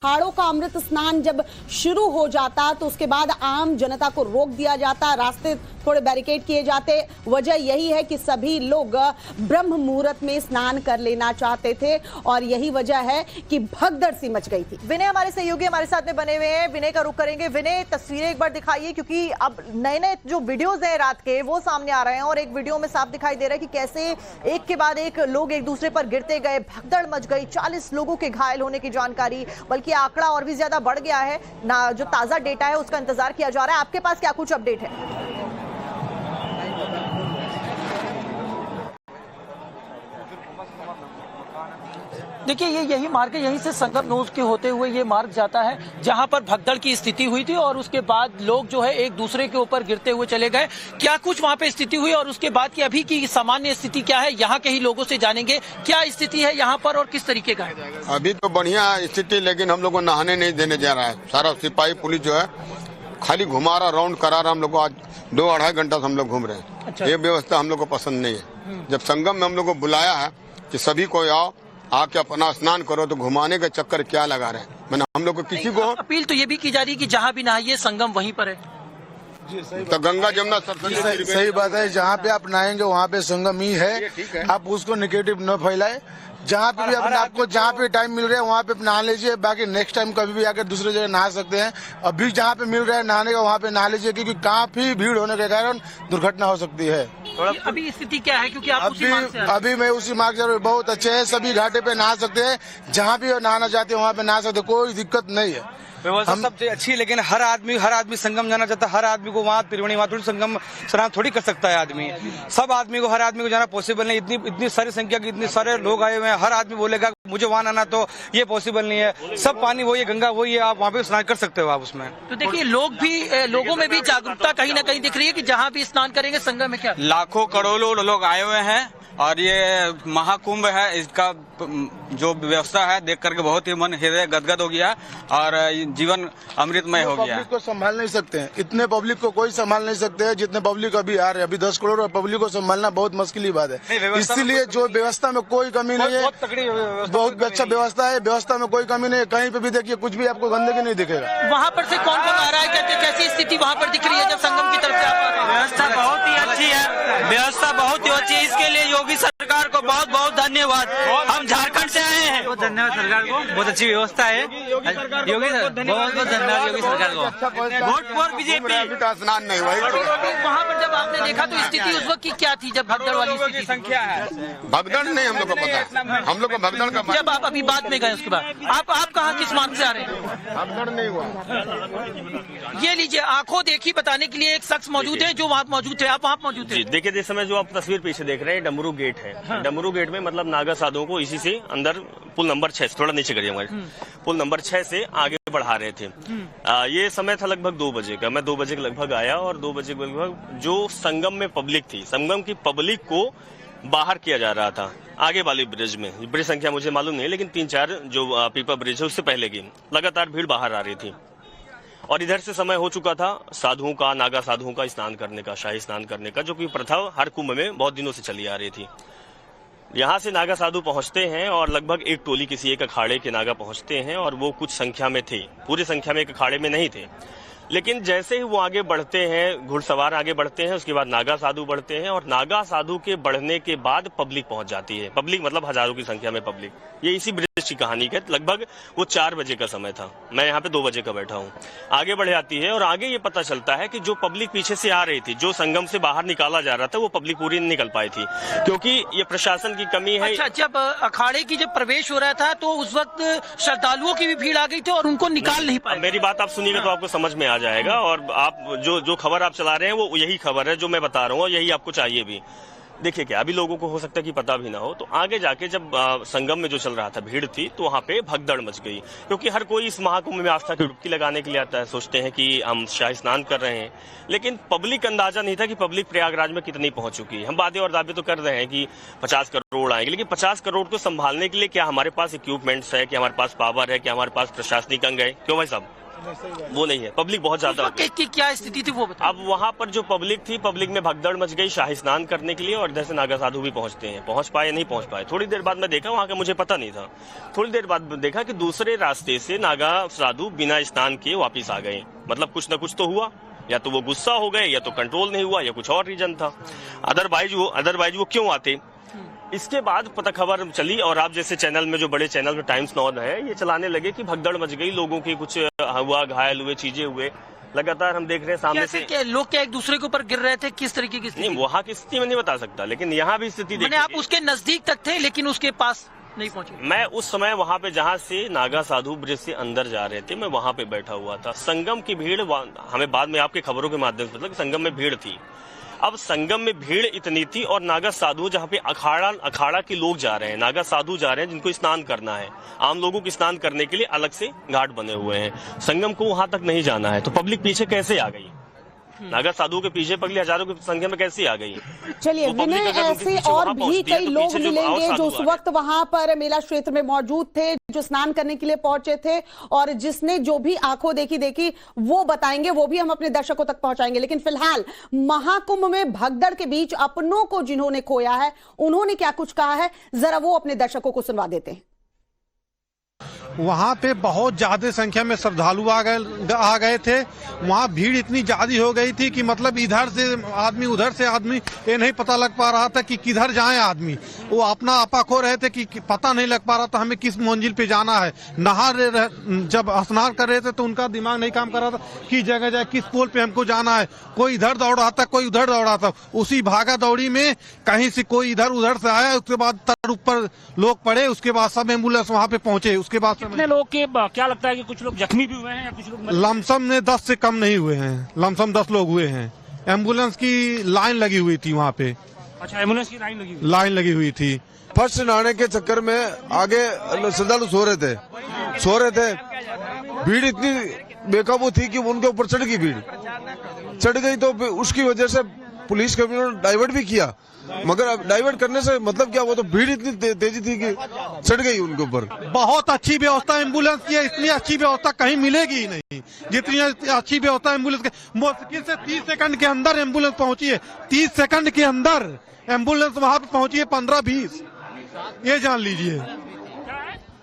अखाड़ों का अमृत स्नान जब शुरू हो जाता तो उसके बाद आम जनता को रोक दिया जाता, रास्ते थोड़े बैरिकेड किए जाते। वजह यही है कि सभी लोग ब्रह्म मुहूर्त में स्नान कर लेना चाहते थे और यही वजह है कि भगदड़ सी मच गई थी। विनय हमारे सहयोगी हमारे साथ में बने हुए हैं, विनय का रुख करेंगे। विनय, तस्वीरें एक बार दिखाइए, क्योंकि अब नए नए जो वीडियोस हैं रात के वो सामने आ रहे हैं और एक वीडियो में साफ दिखाई दे रहा है कि कैसे एक के बाद एक लोग एक दूसरे पर गिरते गए, भगदड़ मच गई। 40 लोगों के घायल होने की जानकारी, बल्कि आंकड़ा और भी ज्यादा बढ़ गया है ना। जो ताजा डेटा है उसका इंतजार किया जा रहा है। आपके पास क्या कुछ अपडेट है? देखिए, ये यही मार्ग है, यहीं से संगम नोज के होते हुए ये मार्ग जाता है जहां पर भगदड़ की स्थिति हुई थी और उसके बाद लोग जो है एक दूसरे के ऊपर गिरते हुए चले गए। क्या कुछ वहां पे स्थिति हुई और उसके बाद की अभी की सामान्य स्थिति क्या है, यहाँ के ही लोगों से जानेंगे क्या स्थिति है यहाँ पर और किस तरीके का है। अभी तो बढ़िया स्थिति, लेकिन हम लोग को नहाने नहीं देने जा रहा है। सारा सिपाही पुलिस जो है खाली घुमा रहा, राउंड करा रहा। हम लोग को आज 2-2.5 घंटा से हम लोग घूम रहे हैं। अच्छा। ये व्यवस्था हम लोग को पसंद नहीं है। जब संगम में हम लोग को बुलाया है कि सभी को आओ, आके अपना स्नान करो, तो घुमाने का चक्कर क्या लगा रहे हैं। मैंने हम लोग को किसी को अपील तो ये भी की जा रही है कि जहाँ भी नहाइए संगम वहीं पर है। तो गंगा जमुना सरस्वती सही बात है। जहाँ पे आप नहाएंगे वहाँ पे संगम ही है। आप उसको नेगेटिव न फैलाए। जहाँ पे भी अपने आपको जहाँ पे टाइम मिल रहा है वहाँ पे नहा लीजिए। बाकी नेक्स्ट टाइम कभी भी आकर दूसरे जगह नहा सकते हैं। अभी जहाँ पे मिल रहा है नहाने का वहाँ पे नहा लीजिए, क्योंकि काफी भीड़ होने के कारण दुर्घटना हो सकती है। अभी स्थिति क्या है, क्योंकि आप अभी मैं उसी मार्ग से बहुत अच्छे है। सभी घाटे पे नहा सकते हैं, जहाँ भी नहाना चाहते हैं वहाँ पे नहा सकते हैं, कोई दिक्कत नहीं है। व्यवस्था सबसे अच्छी, लेकिन हर आदमी संगम जाना चाहता है। हर आदमी को वहाँ त्रिवेणी वहाँ थोड़ी संगम स्नान थोड़ी कर सकता है आदमी। सब आदमी को, हर आदमी को जाना पॉसिबल नहीं। इतनी सारी संख्या के इतने सारे लोग आए हुए हैं। हर आदमी बोलेगा मुझे वहाँ आना, तो ये पॉसिबल नहीं है। सब पानी वही है, गंगा वही है, आप वहाँ पे स्नान कर सकते हो आप उसमें। तो देखिए, लोगों में भी जागरूकता कहीं ना कहीं दिख रही है कि जहाँ भी स्नान करेंगे संगम में क्या लाखों करोड़ों लोग आए हुए हैं और ये महाकुंभ है। इसका जो व्यवस्था है देख करके बहुत ही मन हृदय गदगद हो गया और जीवन अमृतमय हो गया। पब्लिक को संभाल नहीं सकते हैं, इतने पब्लिक को कोई संभाल नहीं सकते हैं जितने पब्लिक अभी आ रहे हैं। अभी 10 करोड़ पब्लिक को संभालना बहुत मुश्किल की बात है। इसीलिए जो व्यवस्था में कोई कमी नहीं है, बहुत अच्छा व्यवस्था है। व्यवस्था में कोई कमी नहीं है। कहीं पे भी देखिए कुछ भी आपको गंदगी नहीं दिखेगा। वहाँ पर से कौन आ रहा है, कैसी स्थिति वहाँ पर दिख रही है जब संगम की तरफ से आप आ रहे हैं? व्यवस्था बहुत ही अच्छी है, व्यवस्था बहुत ही अच्छी है। इसके लिए योगी सरकार को बहुत बहुत धन्यवाद। हम झारखंड से आए हैं। बहुत धन्यवाद सरकार को, बहुत अच्छी व्यवस्था है। योगी सर बहुत बहुत धन्यवाद योगी सरकार को। Vote for BJP. स्नान नहीं हुआ। वहाँ पर जब आपने देखा तो स्थिति उस वक्त की क्या थी जब भगदड़ वाली स्थिति? संख्या है, भगदड़ नहीं हम लोग को पता। हम लोग को भगदड़ का जब आप अभी बाद में गए उसके बाद आप कहाँ किस मार्ग से आ रहे हैं? भगदड़ नहीं हुआ। ये लीजिए, आंखों देखी बताने के लिए एक शख्स मौजूद है जो वहाँ मौजूद थे। आप वहाँ मौजूद थे। देखिए, इस समय जो आप तस्वीर पीछे देख रहे हैं डमरू गेट है। हाँ। डमरू गेट में मतलब नागा साधुओं को इसी से अंदर पुल नंबर 6 थोड़ा नीचे करिए हमारे पुल नंबर 6 से आगे बढ़ा रहे थे। ये समय था लगभग 2 बजे का। मैं 2 बजे के लगभग आया और 2 बजे के लगभग जो संगम में पब्लिक थी, संगम की पब्लिक को बाहर किया जा रहा था आगे वाली ब्रिज में। ब्रिज संख्या मुझे मालूम नहीं, लेकिन 3-4 जो पीपा ब्रिज है उससे पहले की लगातार भीड़ बाहर आ रही थी। और इधर से समय हो चुका था साधुओं का, नागा साधुओं का स्नान करने का, शाही स्नान करने का, जो कि प्रथा हर कुंभ में बहुत दिनों से चली आ रही थी। यहाँ से नागा साधु पहुंचते हैं और लगभग एक टोली किसी एक अखाड़े के नागा पहुंचते हैं और वो कुछ संख्या में थे, पूरी संख्या में एक अखाड़े में नहीं थे। लेकिन जैसे ही वो आगे बढ़ते हैं, घुड़सवार आगे बढ़ते हैं, उसके बाद नागा साधु बढ़ते हैं और नागा साधु के बढ़ने के बाद पब्लिक पहुंच जाती है। पब्लिक मतलब हजारों की संख्या में पब्लिक। ये इसी ब्रिज की कहानी है। लगभग वो 4 बजे का समय था, मैं यहाँ पे 2 बजे का बैठा हूँ। आगे बढ़ जाती है और आगे ये पता चलता है कि जो पब्लिक पीछे से आ रही थी, जो संगम से बाहर निकाला जा रहा था, वो पब्लिक पूरी नहीं निकल पाई थी क्योंकि ये प्रशासन की कमी है। अच्छा, जब अखाड़े की जब प्रवेश हो रहा था तो उस वक्त श्रद्धालुओं की भी भीड़ आ गई थी और उनको निकाल नहीं पाए। मेरी बात आप सुनिएगा तो आपको समझ में आ जाएगा। और आप जो खबर आप चला रहे हैं वो यही खबर है जो मैं बता रहा हूँ और यही आपको चाहिए भी। देखिए, क्या अभी लोगों को हो सकता है कि पता भी ना हो, तो आगे जाके जब संगम में जो चल रहा था भीड़ थी तो वहाँ पे भगदड़ मच गई, क्योंकि हर कोई इस महाकुंभ में आस्था की डुबकी लगाने के लिए आता है। सोचते हैं कि हम शाही स्नान कर रहे हैं, लेकिन पब्लिक अंदाजा नहीं था कि पब्लिक प्रयागराज में कितनी पहुंच चुकी है। हम वादे और दावे तो कर रहे हैं कि 50 करोड़ आएंगे, लेकिन 50 करोड़ को संभालने के लिए क्या हमारे पास इक्विपमेंट्स है, क्या हमारे पास पावर है, क्या हमारे पास प्रशासनिक अंग है? क्यों भाई साहब? वो नहीं है। पब्लिक बहुत ज्यादा हो गई। की क्या स्थिति थी वो बताओ। अब वहाँ पर जो पब्लिक थी, पब्लिक में भगदड़ मच गई शाही स्नान करने के लिए, और इधर से नागा साधु भी पहुंचते हैं, पहुंच पाए नहीं पहुंच पाए। थोड़ी देर बाद मैं देखा, वहाँ का मुझे पता नहीं था, थोड़ी देर बाद देखा कि दूसरे रास्ते से नागा साधु बिना स्नान किए वापिस आ गए। मतलब कुछ न कुछ तो हुआ, या तो वो गुस्सा हो गए, या तो कंट्रोल नहीं हुआ, या कुछ और रीजन था। अदरवाइज वो क्यों आते, इसके बाद पता खबर चली, और आप जैसे चैनल में, जो बड़े चैनल में टाइम्स नॉन है, ये चलाने लगे कि भगदड़ मच गई, लोगों की कुछ हुआ, घायल हुए, चीजें हुए। लगातार हम देख रहे हैं सामने से क्या लोग क्या एक दूसरे के ऊपर गिर रहे थे, किस तरीके की स्थिति? नहीं, वहाँ की स्थिति में नहीं बता सकता, लेकिन यहाँ भी स्थिति देखिए। आप उसके नजदीक तक थे लेकिन उसके पास नहीं पहुंचे? मैं उस समय वहाँ पे, जहाँ से नागा साधु ब्रिज से अंदर जा रहे थे, मैं वहाँ पे बैठा हुआ था। संगम की भीड़ हमें बाद में आपके खबरों के माध्यम से पता कि संगम में भीड़ थी। अब संगम में भीड़ इतनी थी, और नागा साधु जहाँ पे अखाड़ा के लोग जा रहे हैं, नागा साधु जा रहे हैं जिनको स्नान करना है, आम लोगों को स्नान करने के लिए अलग से घाट बने हुए हैं। संगम को वहां तक नहीं जाना है, तो पब्लिक पीछे कैसे आ गई? नागा साधु के पीछे पगली हजारों की संख्या में कैसे आ गई? चलिए विनय, ऐसे और भी कई लोग मिलेंगे जो उस वक्त वहां पर मेला क्षेत्र में मौजूद थे, जो स्नान करने के लिए पहुंचे थे, और जिसने जो भी आंखों देखी वो बताएंगे, वो भी हम अपने दर्शकों तक पहुंचाएंगे। लेकिन फिलहाल महाकुंभ में भगदड़ के बीच अपनों को जिन्होंने खोया है, उन्होंने क्या कुछ कहा है, जरा वो अपने दर्शकों को सुनवा देते हैं। वहाँ पे बहुत ज्यादा संख्या में श्रद्धालु आ गए थे। वहाँ भीड़ इतनी ज्यादा हो गई थी कि मतलब इधर से आदमी उधर से आदमी, ये नहीं पता लग पा रहा था कि किधर जाए आदमी। वो अपना आपा खो रहे थे कि पता नहीं लग पा रहा था हमें किस मंजिल पे जाना है। जब स्नान कर रहे थे तो उनका दिमाग नहीं काम कर रहा था किस जगह जाए, किस पोल पे हमको जाना है। कोई इधर दौड़ रहा था, कोई उधर दौड़ रहा था। उसी भागा दौड़ी में कहीं से कोई इधर उधर से आया, उसके बाद तर ऊपर लोग पड़े, उसके बाद सब एम्बुलेंस वहाँ पे पहुंचे। उसके बाद कितने लोग के क्या लगता है कि कुछ लोग जख्मी भी हुए हैं या कुछ लोग? लमसम ने 10 से कम नहीं हुए हैं, लमसम 10 लोग हुए हैं। एम्बुलेंस की लाइन लगी हुई थी वहाँ पे। अच्छा, एम्बुलेंस की लाइन लगी हुई थी। फर्स्ट नहाने के चक्कर में आगे श्रद्धालु सो रहे थे। भीड़ इतनी बेकाबू थी कि उनके ऊपर चढ़ गई, तो उसकी वजह से पुलिस कर्मियों ने डाइवर्ट भी किया, मगर अब डाइवर्ट करने से मतलब क्या, वो तो भीड़ इतनी तेजी थी कि चढ़ गई उनके ऊपर। बहुत अच्छी व्यवस्था एम्बुलेंस की है, इतनी अच्छी व्यवस्था कहीं मिलेगी ही नहीं जितनी अच्छी व्यवस्था एम्बुलेंस की। मुश्किल से 30 सेकंड के अंदर एम्बुलेंस पहुंची है, 30 सेकंड के अंदर एम्बुलेंस वहां पे पहुंची है, 15-20, ये जान लीजिए।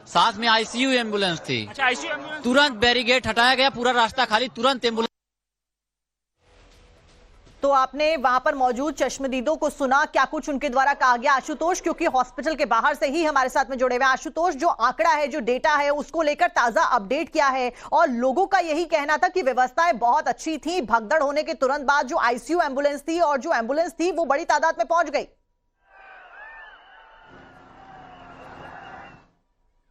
साथ में आईसीयू एम्बुलेंस थी। अच्छा, आईसीयू एम्बुलेंस। तुरंत बैरिकेड हटाया गया, पूरा रास्ता खाली, तुरंत एम्बुलेंस। तो आपने वहां पर मौजूद चश्मदीदों को सुना, क्या कुछ उनके द्वारा कहा गया। आशुतोष क्योंकि हॉस्पिटल के बाहर से ही हमारे साथ में जुड़े हुए। आशुतोष, जो आंकड़ा है, जो डेटा है, उसको लेकर ताजा अपडेट क्या है? और लोगों का यही कहना था कि व्यवस्थाएं बहुत अच्छी थी, भगदड़ होने के तुरंत बाद जो आईसीयू एम्बुलेंस थी और जो एम्बुलेंस थी वो बड़ी तादाद में पहुंच गई।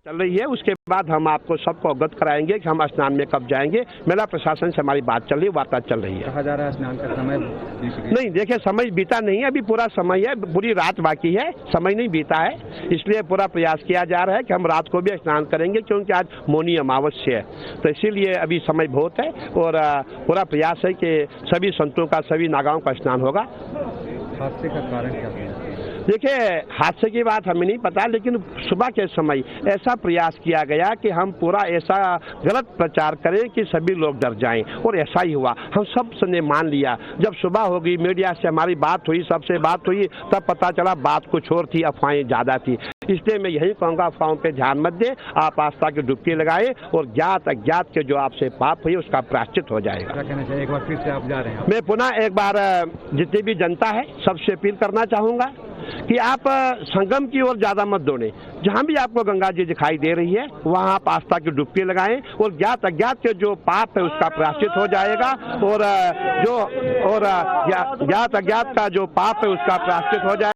चल रही है, उसके बाद हम आपको सबको अवगत कराएंगे कि हम स्नान में कब जाएंगे। मेला प्रशासन से हमारी बात चल रही है, वार्ता चल रही है। कहा जा रहा है स्नान का समय नहीं, देखिए समय बीता नहीं है, अभी पूरा समय है, पूरी रात बाकी है, समय नहीं बीता है। इसलिए पूरा प्रयास किया जा रहा है कि हम रात को भी स्नान करेंगे, क्योंकि आज मौनी अमावस्या है, तो इसीलिए अभी समय बहुत है। और पूरा प्रयास है कि सभी संतों का, सभी नागाओं का स्नान होगा। हादसे का कारण क्या है? देखिए, हादसे की बात हमें नहीं पता, लेकिन सुबह के समय ऐसा प्रयास किया गया कि हम पूरा ऐसा गलत प्रचार करें कि सभी लोग डर जाएं, और ऐसा ही हुआ। हम सब ने मान लिया। जब सुबह होगी, मीडिया से हमारी बात हुई, सबसे बात हुई, तब पता चला बात कुछ और थी, अफवाहें ज्यादा थी। इसलिए मैं यही कहूँगा, अफवाहों पे ध्यान मत दें, आप आस्था की डुबकी लगाएं, और ज्ञात अज्ञात के जो आपसे पाप हुई उसका प्रायश्चित हो जाएगा। क्या कहना चाहिए? एक बार फिर से आप जा रहे हैं। मैं पुनः एक बार जितनी भी जनता है सबसे अपील करना चाहूंगा कि आप संगम की ओर ज्यादा मत दौड़ें। जहां भी आपको गंगा जी दिखाई दे रही है, वहां आप आस्था की डुबकी लगाएं, और ज्ञात अज्ञात के जो पाप है उसका प्रायश्चित हो जाएगा, और ज्ञात अज्ञात का जो पाप है उसका प्रायश्चित हो जाएगा।